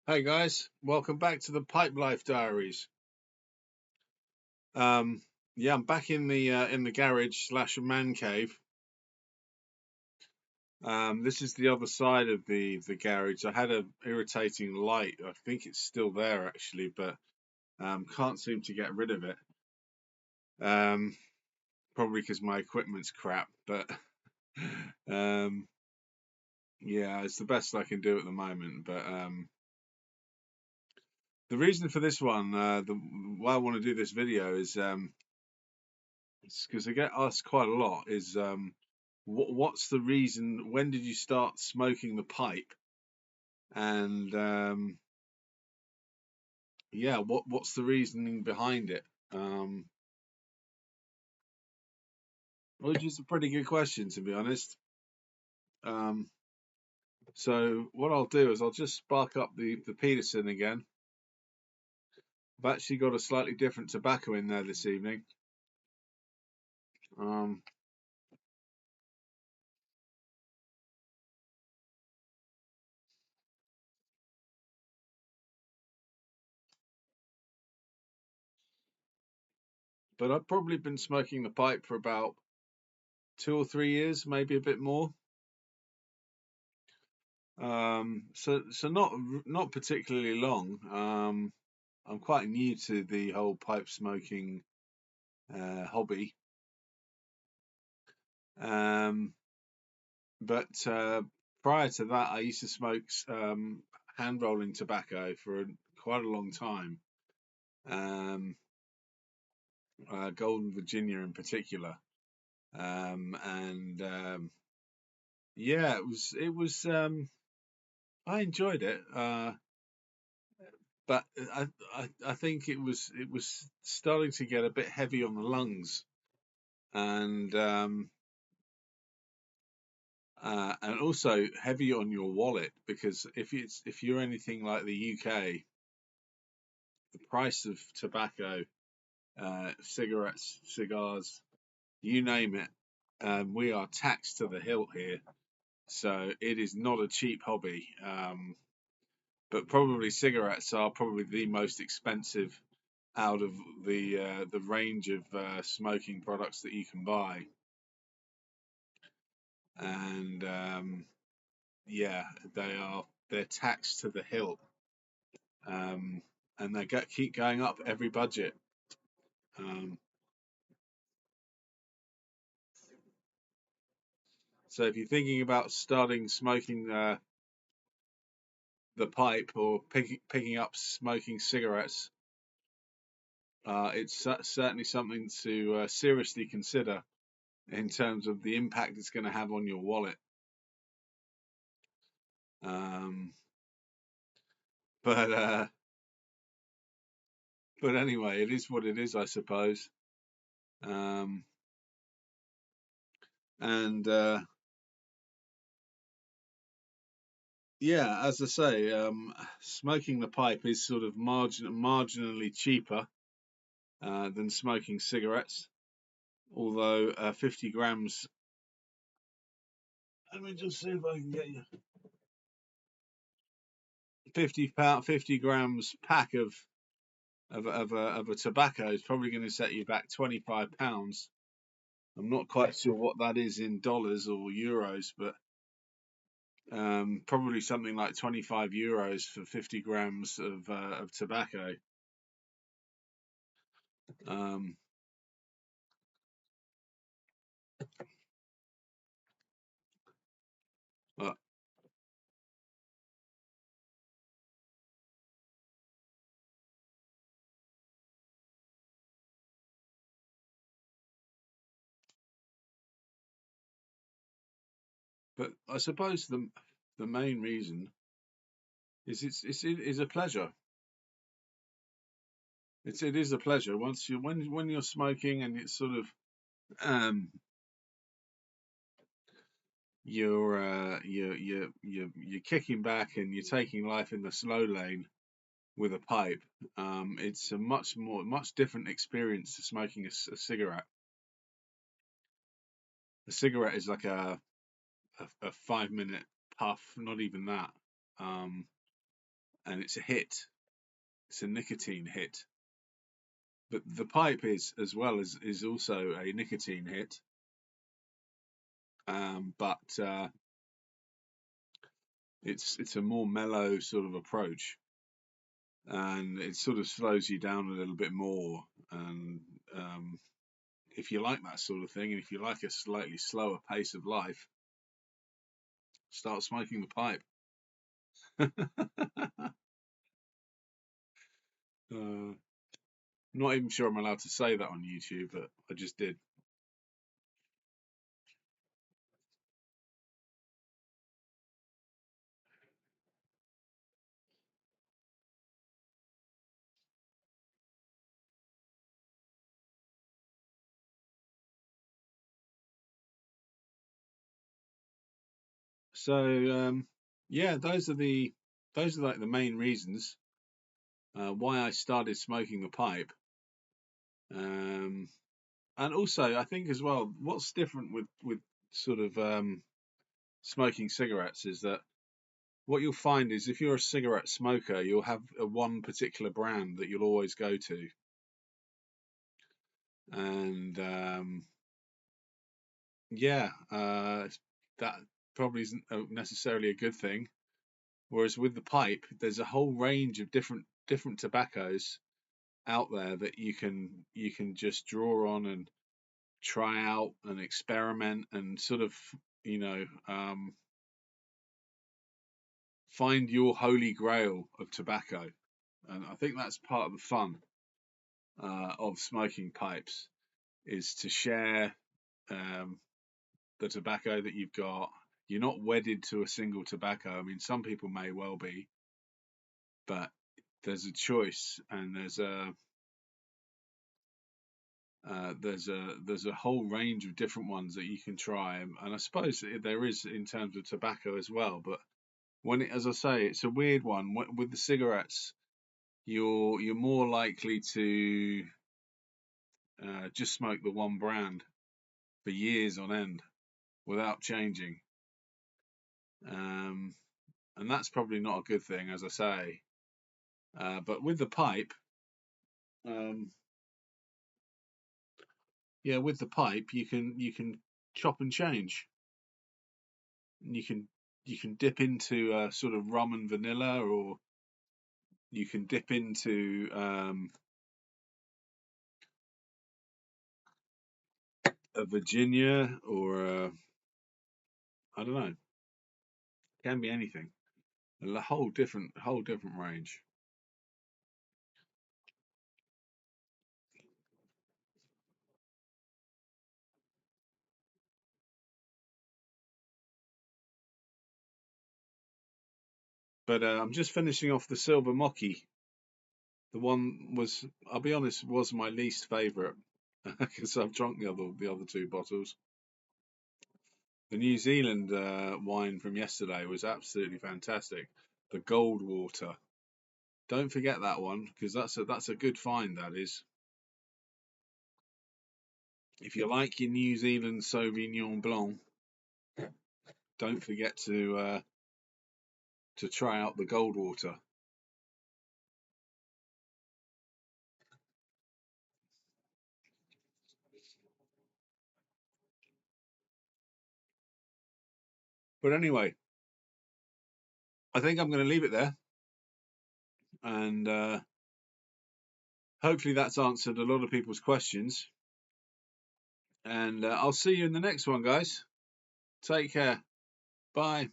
Hey guys, welcome back to the Pipe Life Diaries. Um, yeah, I'm back in the garage slash man cave. This is the other side of the garage. I had a irritating light. I think it's still there actually, but can't seem to get rid of it. Um, Probably because my equipment's crap. But um, yeah, it's the best I can do at the moment. But the reason for this one, why I want to do this video is it's because I get asked quite a lot. Is what's the reason? When did you start smoking the pipe? And yeah, what's the reasoning behind it? Um, which is a pretty good question, to be honest. Um, so what I'll do is I'll just spark up the Peterson again. I've actually got a slightly different tobacco in there this evening. Um, but I've probably been smoking the pipe for about 2 or 3 years, maybe a bit more. So not particularly long. I'm quite new to the whole pipe smoking hobby. Um, but prior to that, I used to smoke hand rolling tobacco for quite a long time. Um, Golden Virginia in particular. And yeah, I enjoyed it. But I think it was starting to get a bit heavy on the lungs, and and also heavy on your wallet, because if you're anything like the UK, the price of tobacco, cigarettes, cigars, you name it, we are taxed to the hilt here. So it is not a cheap hobby. But probably cigarettes are probably the most expensive out of the range of smoking products that you can buy. And yeah, they're taxed to the hilt, um, and they keep going up every budget. Um, so if you're thinking about starting smoking the pipe, or picking up smoking cigarettes, it's certainly something to seriously consider in terms of the impact it's going to have on your wallet. Um, but but anyway, it is what it is, I suppose. Um, and Yeah, as I say, smoking the pipe is sort of marginally cheaper than smoking cigarettes. Although 50 grams, let me just see if I can get you 50 grams pack of a tobacco is probably going to set you back £25. I'm not quite sure what that is in dollars or euros, but probably something like €25 for 50 grams of tobacco. Um, but But I suppose the main reason is it is a pleasure. It is a pleasure once you when you're smoking, and it's sort of um you're kicking back and you're taking life in the slow lane with a pipe. It's a much different experience to smoking a cigarette. A cigarette is like a 5 minute puff, not even that. Um, and it's a hit. It's a nicotine hit. But the pipe is, as well as is also a nicotine hit. But it's a more mellow sort of approach, and it sort of slows you down a little bit more. And if you like that sort of thing, and if you like a slightly slower pace of life, start smoking the pipe. Not even sure I'm allowed to say that on YouTube, but I just did. So yeah, those are like the main reasons why I started smoking the pipe. And also, I think as well, what's different with sort of smoking cigarettes is that what you'll find is if you're a cigarette smoker, you'll have one particular brand that you'll always go to, and yeah, that probably isn't necessarily a good thing. Whereas with the pipe, there's a whole range of different tobaccos out there that you can just draw on and try out and experiment and sort of, you know, find your holy grail of tobacco. And I think that's part of the fun of smoking pipes, is to share the tobacco that you've got. You're not wedded to a single tobacco. I mean, some people may well be, but there's a choice, and there's a whole range of different ones that you can try, and I suppose there is in terms of tobacco as well. But as I say, it's a weird one with the cigarettes. You're more likely to just smoke the one brand for years on end without changing, and that's probably not a good thing, as I say. But with the pipe, um, yeah, with the pipe, you can chop and change. And you can dip into sort of rum and vanilla, or you can dip into a Virginia, or I don't know, can be anything. A whole different range. But I'm just finishing off the Silver Mocky. The one was, I'll be honest, was my least favourite because I've drunk the other two bottles. The New Zealand wine from yesterday was absolutely fantastic. The Goldwater. Don't forget that one, because that's a good find. That is. If you like your New Zealand Sauvignon Blanc, don't forget to try out the Goldwater. But anyway, I think I'm going to leave it there, and hopefully that's answered a lot of people's questions. And I'll see you in the next one, guys. Take care. Bye.